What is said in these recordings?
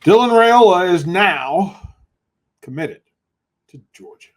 Dylan Raiola is now committed to Georgia.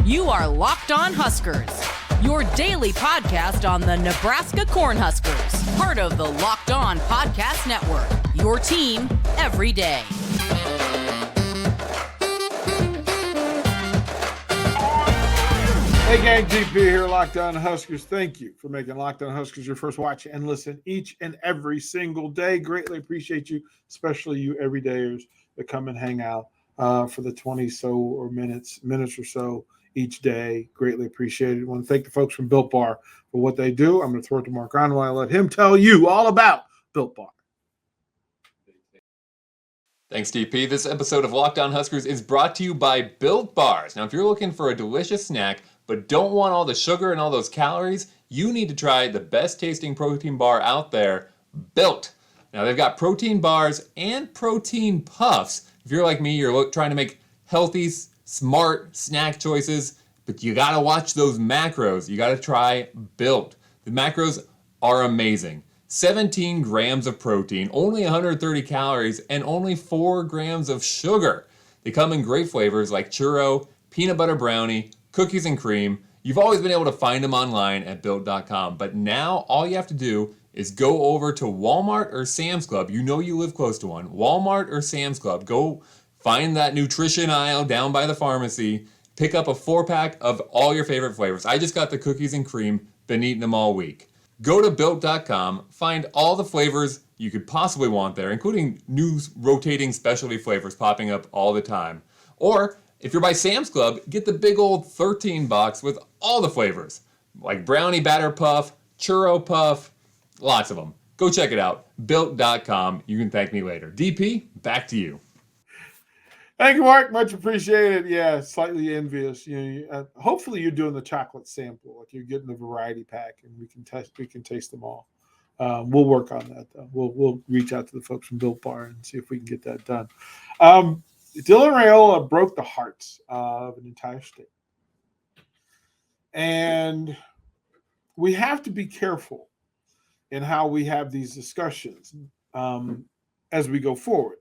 You are Locked On Huskers, your daily podcast on the Nebraska Cornhuskers, part of the Locked On Podcast Network, your team every day. Hey gang, GP here, Locked On Huskers. Thank you for making Locked On Huskers your first watch and listen each and every single day. Greatly appreciate you, especially you everydayers that come and hang out for the 20 minutes or so each day. Greatly appreciated. I want to thank the folks from Built Bar for what they do. I'm going to throw it to Mark Onway and let him tell you all about Built Bar. Thanks, DP. This episode of Locked On Huskers is brought to you by Built Bars. Now, if you're looking for a delicious snack but don't want all the sugar and all those calories, you need to try the best tasting protein bar out there, Built. Now, they've got protein bars and protein puffs. If you're like me, you're trying to make healthy, smart snack choices, but you gotta watch those macros. You gotta try Built. The macros are amazing. 17 grams of protein, only 130 calories, and only 4 grams of sugar. They come in great flavors like churro, peanut butter brownie, cookies and cream. You've always been able to find them online at Built.com, but now all you have to do is go over to Walmart or Sam's Club. You know you live close to one. Walmart or Sam's Club. Go find that nutrition aisle down by the pharmacy. Pick up a 4-pack of all your favorite flavors. I just got the cookies and cream. Been eating them all week. Go to Built.com, find all the flavors you could possibly want there, including new rotating specialty flavors popping up all the time. Or, if you're by Sam's Club, get the big old 13 box with all the flavors, like brownie batter puff, churro puff, lots of them. Go check it out, Built.com. You can thank me later. DP, back to you. Thank you, Mark. Much appreciated. Yeah, slightly envious. Hopefully you're doing the chocolate sample, like you're getting the variety pack, and we can taste them all. We'll work on that though. We'll reach out to the folks from Built Bar and see if we can get that done. Dylan Raiola broke the hearts of an entire state, and we have to be careful in how we have these discussions as we go forward.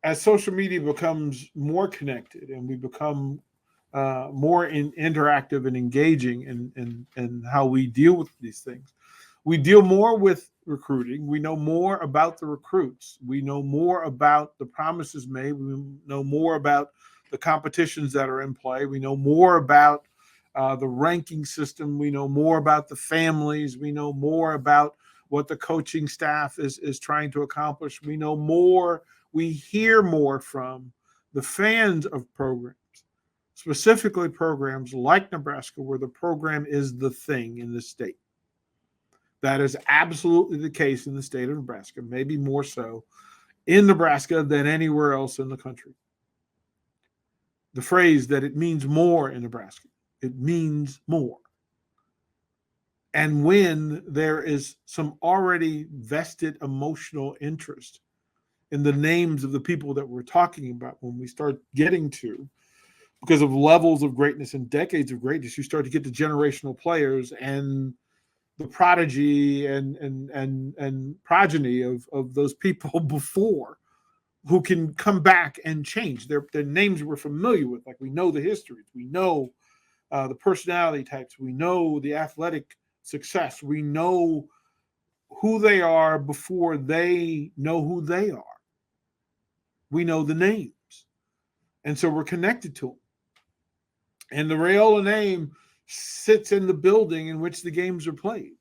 As social media becomes more connected and we become more interactive and engaging in how we deal with these things, we deal more with recruiting. We know more about the recruits. We know more about the promises made. We know more about the competitions that are in play. We know more about the ranking system. We know more about the families. We know more about what the coaching staff is trying to accomplish. We know more. We hear more from the fans of programs, specifically programs like Nebraska, where the program is the thing in the state. That is absolutely the case in the state of Nebraska, maybe more so in Nebraska than anywhere else in the country. The phrase that it means more in Nebraska, it means more. And when there is some already vested emotional interest in the names of the people that we're talking about, when we start getting to, because of levels of greatness and decades of greatness, you start to get to generational players and the prodigy and progeny of those people before, who can come back and change. Their names we're familiar with, like we know the histories, we know the personality types, we know the athletic success, we know who they are before they know who they are. We know the names. And so we're connected to them. And the Raiola name sits in the building in which the games are played.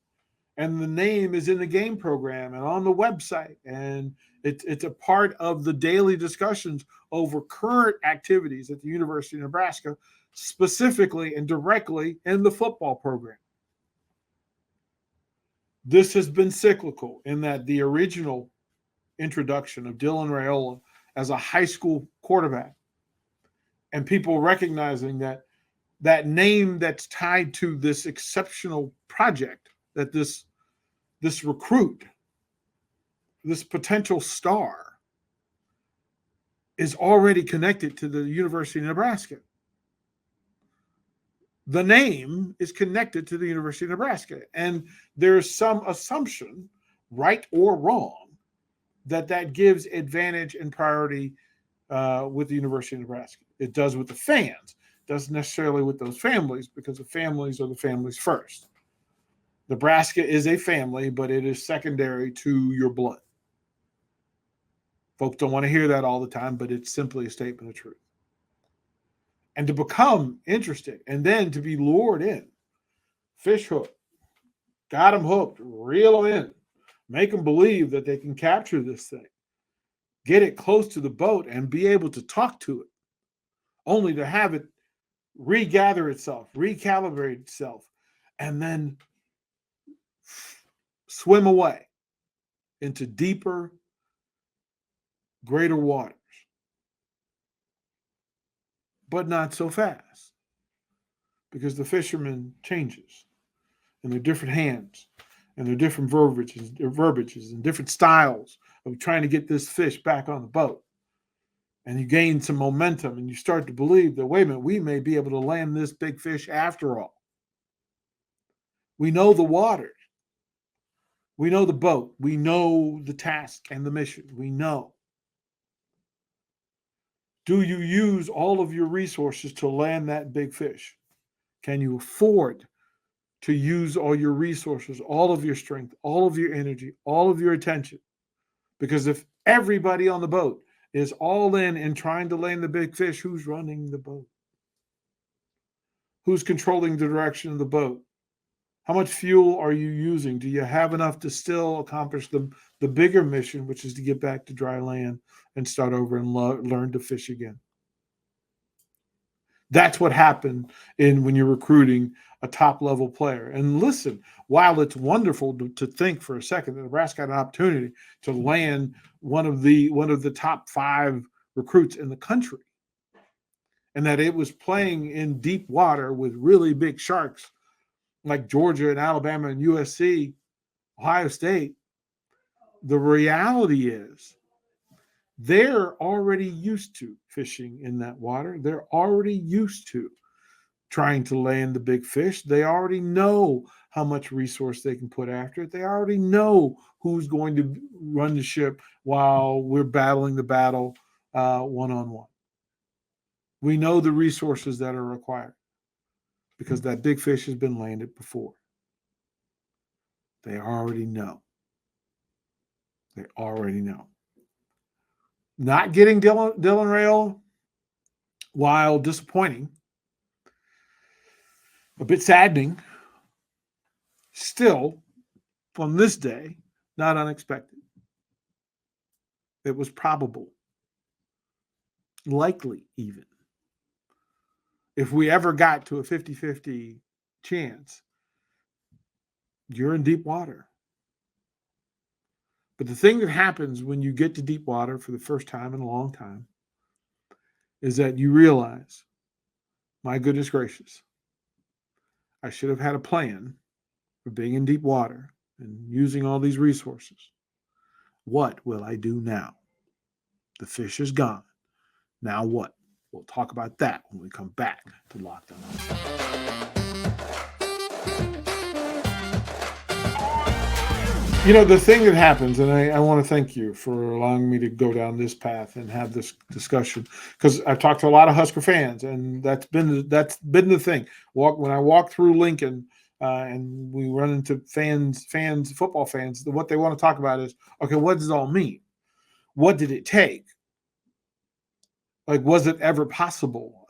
And the name is in the game program and on the website. And it's a part of the daily discussions over current activities at the University of Nebraska, specifically and directly in the football program. This has been cyclical in that the original introduction of Dylan Raiola as a high school quarterback, and people recognizing that name that's tied to this exceptional project, that this recruit, this potential star, is already connected to the University of Nebraska. The name is connected to the University of Nebraska. And there's some assumption, right or wrong, that gives advantage and priority with the University of Nebraska. It does with the fans. It doesn't necessarily with those families, because the families are the families first. Nebraska is a family, but it is secondary to your blood. Folks don't want to hear that all the time, but it's simply a statement of truth. And to become interested and then to be lured in, fish hook, got them hooked, reel them in, make them believe that they can capture this thing, get it close to the boat and be able to talk to it, only to have it regather itself, recalibrate itself, and then swim away into deeper, greater waters. But not so fast, because the fisherman changes, and they're different hands, and they're different verbiages and different styles of trying to get this fish back on the boat. And you gain some momentum, and you start to believe that, wait a minute, we may be able to land this big fish after all. We know the water. We know the boat. We know the task and the mission. We know. Do you use all of your resources to land that big fish? Can you afford to use all your resources, all of your strength, all of your energy, all of your attention? Because if everybody on the boat is all in trying to land the big fish, who's running the boat? Who's controlling the direction of the boat? How much fuel are you using? Do you have enough to still accomplish the bigger mission, which is to get back to dry land and start over and learn to fish again? That's what happened when you're recruiting a top-level player. And listen, while it's wonderful to think for a second that Nebraska had an opportunity to land one of the top 5 recruits in the country, and that it was playing in deep water with really big sharks like Georgia and Alabama and USC, Ohio State, the reality is they're already used to fishing in that water. They're already used to trying to land the big fish. They already know how much resource they can put after it. They already know who's going to run the ship while we're battling the battle one-on-one. We know the resources that are required because that big fish has been landed before. They already know. They already know. Not getting Dylan Raiola, while disappointing, a bit saddening, still, on this day, not unexpected. It was probable, likely even. If we ever got to a 50-50 chance, you're in deep water. But the thing that happens when you get to deep water for the first time in a long time is that you realize, my goodness gracious, I should have had a plan for being in deep water and using all these resources. What will I do now? The fish is gone. Now what? We'll talk about that when we come back to Locked On. You know, the thing that happens, and I want to thank you for allowing me to go down this path and have this discussion, because I've talked to a lot of Husker fans, and that's been the thing. When I walk through Lincoln and we run into football fans, what they want to talk about is, okay, what does it all mean? What did it take? Like, was it ever possible?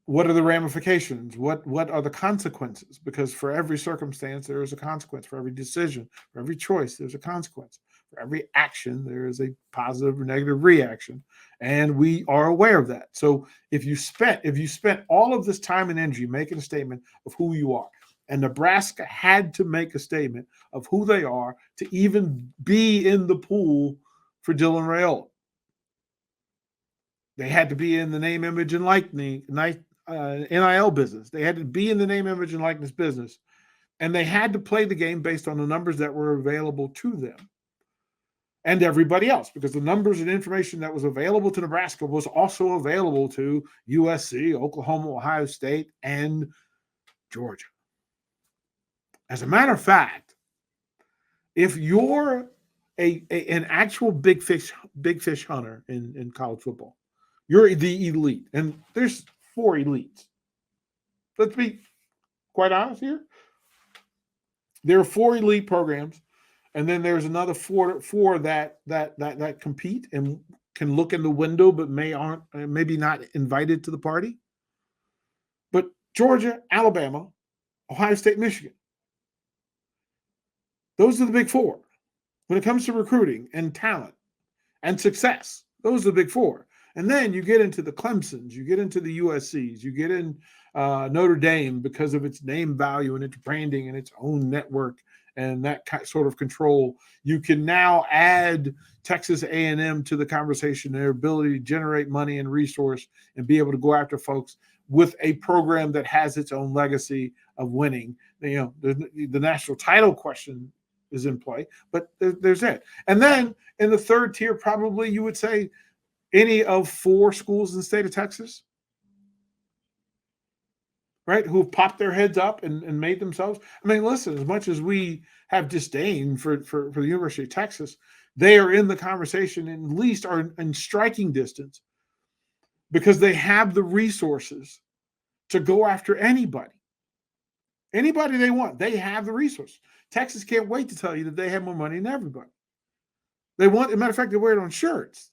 What are the ramifications? What are the consequences? Because for every circumstance, there is a consequence. For every decision, for every choice, there's a consequence. For every action, there is a positive or negative reaction. And we are aware of that. So if you spent all of this time and energy making a statement of who you are, and Nebraska had to make a statement of who they are to even be in the pool for Dylan Raiola. They had to be in the name, image, and likeness NIL business. They had to be in the name, image, and likeness business. And they had to play the game based on the numbers that were available to them and everybody else, because the numbers and information that was available to Nebraska was also available to USC, Oklahoma, Ohio State, and Georgia. As a matter of fact, if your an actual big fish hunter in college football. You're the elite, and there's 4 elites. Let's be quite honest here. There are 4 elite programs, and then there's another four that compete and can look in the window, but maybe not invited to the party. But Georgia, Alabama, Ohio State, Michigan. Those are the big 4. When it comes to recruiting and talent and success, those are the big 4. And then you get into the Clemsons, you get into the USCs, you get in Notre Dame because of its name value and its branding and its own network and that sort of control. You can now add Texas A&M to the conversation, their ability to generate money and resource and be able to go after folks with a program that has its own legacy of winning. You know, the national title question is in play, but there's that. And then in the third tier, probably you would say any of 4 schools in the state of Texas, right, who have popped their heads up and made themselves. I mean, listen, as much as we have disdain for the University of Texas, they are in the conversation and at least are in striking distance because they have the resources to go after anybody. Anybody they want, they have the resources. Texas can't wait to tell you that they have more money than everybody. They want, as a matter of fact, they wear it on shirts.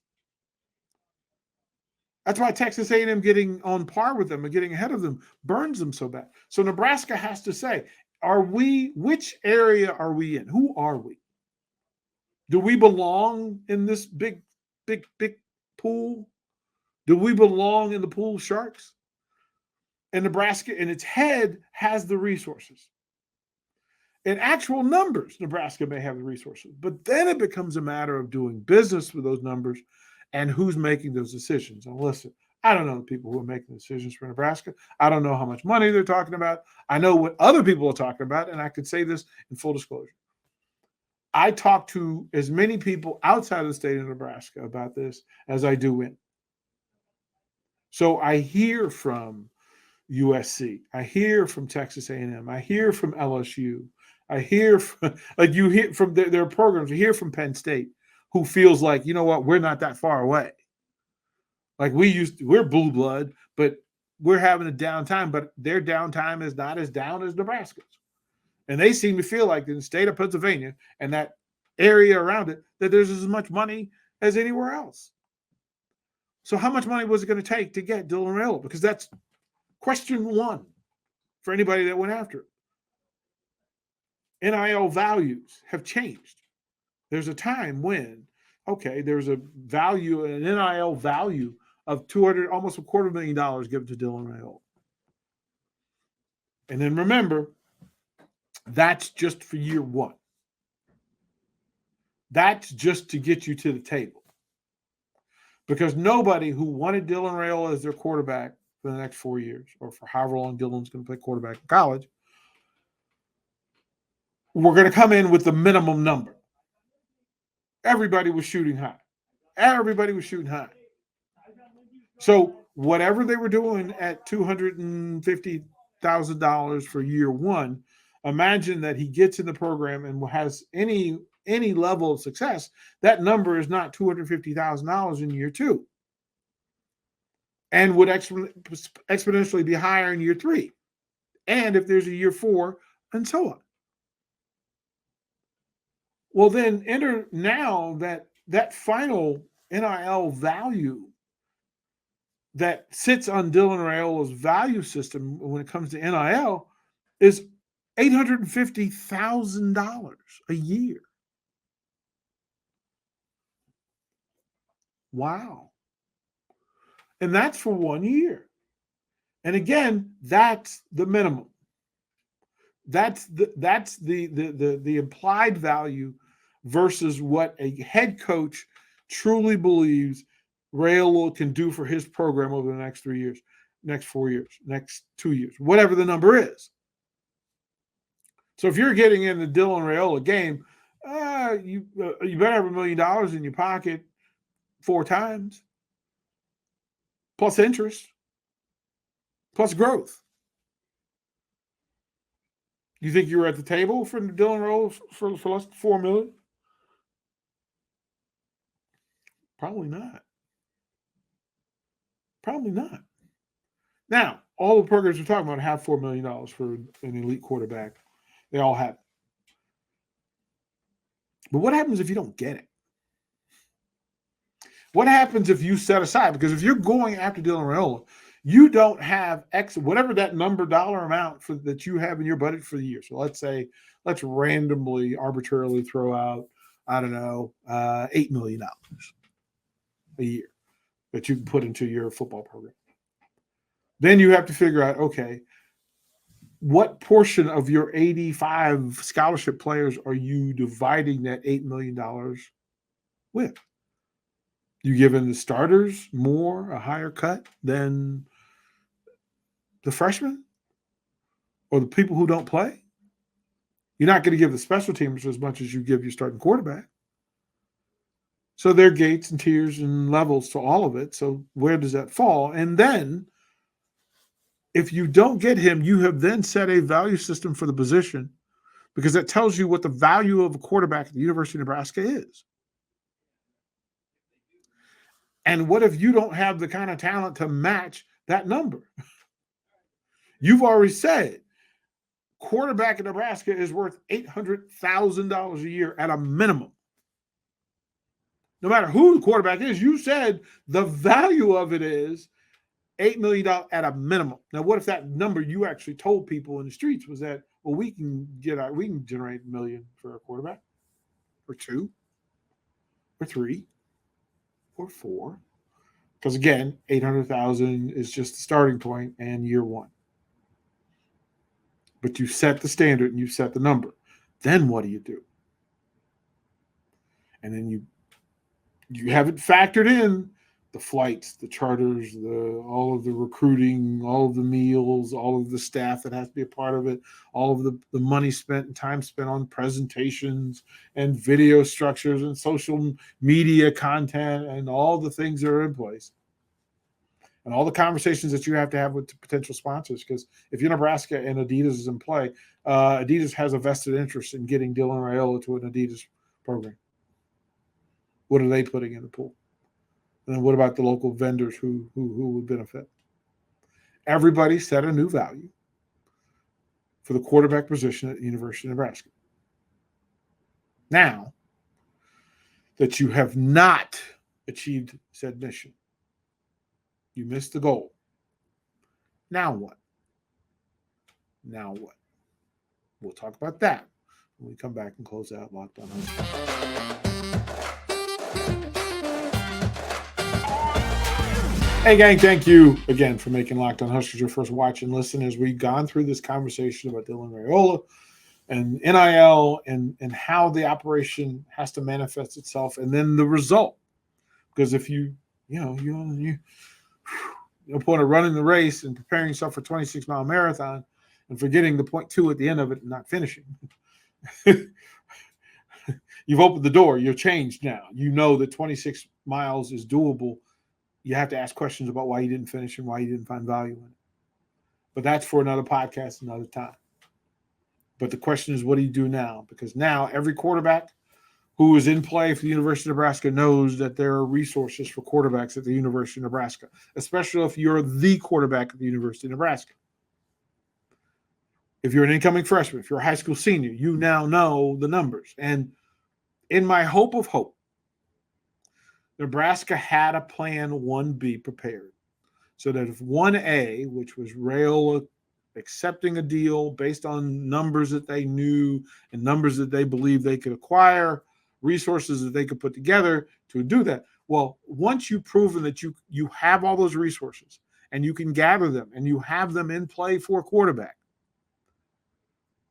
That's why Texas A&M getting on par with them and getting ahead of them burns them so bad. So Nebraska has to say, which area are we in? Who are we? Do we belong in this big pool? Do we belong in the pool sharks? And Nebraska in its head has the resources. In actual numbers, Nebraska may have the resources, but then it becomes a matter of doing business with those numbers and who's making those decisions. And listen, I don't know the people who are making decisions for Nebraska. I don't know how much money they're talking about. I know what other people are talking about, and I could say this in full disclosure. I talk to as many people outside of the state of Nebraska about this as I do in. So I hear from USC. I hear from Texas A&M. I hear from LSU. I hear from, like you hear from their programs. You hear from Penn State, who feels like, you know what, we're not that far away. Like we're blue blood, but we're having a downtime, but their downtime is not as down as Nebraska's. And they seem to feel like in the state of Pennsylvania and that area around it, that there's as much money as anywhere else. So how much money was it going to take to get Dylan Raiola? Because that's question 1 for anybody that went after it. NIL values have changed. There's a time when, okay, there's a value, an NIL value of almost $250,000 given to Dylan Raiola. And then remember, that's just for year 1. That's just to get you to the table. Because nobody who wanted Dylan Raiola as their quarterback for the next 4 years, or for however long Dylan's going to play quarterback in college, we're going to come in with the minimum number. Everybody was shooting high. So whatever they were doing at $250,000 for year 1, imagine that he gets in the program and has any level of success. That number is not $250,000 in year 2, and would exponentially be higher in year 3, and if there's a year 4, and so on. Well, then enter now that final NIL value that sits on Dylan Raiola's value system when it comes to NIL is $850,000 a year. Wow. And that's for 1 year. And again, that's the minimum. That's the implied value versus what a head coach truly believes Raiola can do for his program over the next 3 years, next 4 years, next 2 years, whatever the number is. So if you're getting in the Dylan Raiola game, you better have $1 million in your pocket 4 times, plus interest, plus growth. You think you were at the table for Dylan Raiola for less than $4 million? Probably not. Probably not. Now, all the programs we're talking about have $4 million for an elite quarterback. They all have it. But what happens if you don't get it? What happens if you set aside? Because if you're going after Dylan Raiola, you don't have X, whatever that dollar amount that you have in your budget for the year. So let's randomly, arbitrarily throw out, I don't know, $8 million a year that you can put into your football program. Then you have to figure out, okay, what portion of your 85 scholarship players are you dividing that $8 million with? You giving the starters a higher cut than the freshmen or the people who don't play? You're not going to give the special teamers as much as you give your starting quarterback. So there are gates and tiers and levels to all of it. So where does that fall? And then if you don't get him, you have then set a value system for the position, because that tells you what the value of a quarterback at the University of Nebraska is. And what if you don't have the kind of talent to match that number? You've already said quarterback in Nebraska is worth $800,000 a year at a minimum. No matter who the quarterback is, you said the value of it is $8 million at a minimum. Now, what if that number you actually told people in the streets was that, well, we can generate $1 million for a quarterback, or $2, or $3, or $4? Because again, $800,000 is just the starting point and year one. But you set the standard and you set the number. Then what do you do? And then you haven't factored in the flights, the charters, all of the recruiting, all of the meals, all of the staff that has to be a part of it, all of the money spent and time spent on presentations and video structures and social media content and all the things that are in place. And all the conversations that you have to have with potential sponsors. Because if you're Nebraska and Adidas is in play, Adidas has a vested interest in getting Dylan Raiola to an Adidas program. What are they putting in the pool? And then what about the local vendors who would benefit? Everybody set a new value for the quarterback position at the University of Nebraska. Now that you have not achieved said mission, you missed the goal. Now what? Now what? We'll talk about that when we come back and close out Locked On Huskers. Hey, gang, thank you again for making Locked On Huskers your first watch and listen as we've gone through this conversation about Dylan Raiola and NIL and how the operation has to manifest itself, and then the result. Because if you point of running the race and preparing yourself for a 26-mile marathon and forgetting the 0.2 at the end of it and not finishing, you've opened the door. You're changed now. You know that 26 miles is doable. You have to ask questions about why you didn't finish and why you didn't find value in it. But that's for another podcast, another time. But the question is, what do you do now? Because now every quarterback who is in play for the University of Nebraska knows that there are resources for quarterbacks at the University of Nebraska, especially if you're the quarterback at the University of Nebraska. If you're an incoming freshman, if you're a high school senior, you now know the numbers. And in my hope of hope, Nebraska had a plan 1B prepared so that if 1A, which was Raiola accepting a deal based on numbers that they knew and numbers that they believed they could acquire, resources that they could put together to do that. Well, once you've proven that you have all those resources and you can gather them and you have them in play for a quarterback,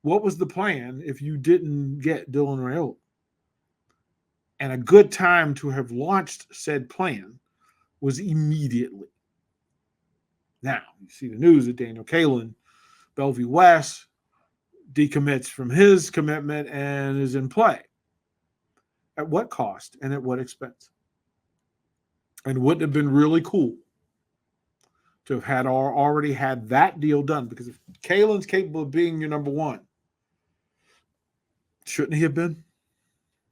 what was the plan if you didn't get Dylan Raiola? And a good time to have launched said plan was immediately. Now, you see the news that Daniel Kalen, Bellevue West, decommits from his commitment and is in play. At what cost and at what expense? And wouldn't it have been really cool to have already had that deal done? Because if Kalen's capable of being your number one, shouldn't he have been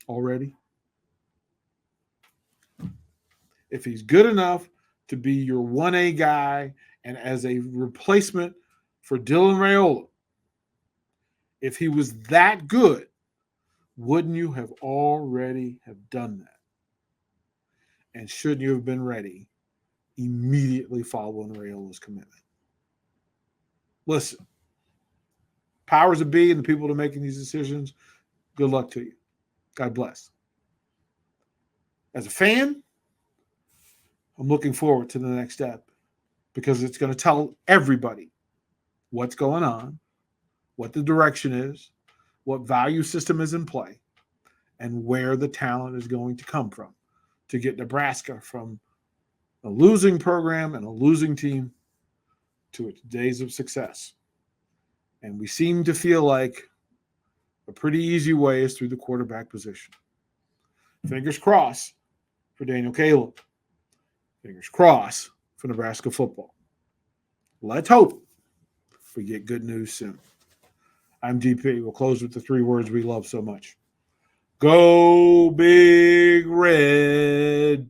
already? if he's good enough to be your 1A guy and as a replacement for Dylan Raiola, if he was that good, wouldn't you have already have done that? And shouldn't you have been ready immediately following Raiola's commitment? Listen, powers that be and the people that are making these decisions, good luck to you. God bless. As a fan, I'm looking forward to the next step because it's going to tell everybody what's going on, what the direction is, what value system is in play, and where the talent is going to come from to get Nebraska from a losing program and a losing team to its days of success. And we seem to feel like a pretty easy way is through the quarterback position. Fingers crossed for Daniel Caleb. Fingers crossed for Nebraska football. Let's hope we get good news soon. I'm GP. We'll close with the 3 words we love so much. Go Big Red.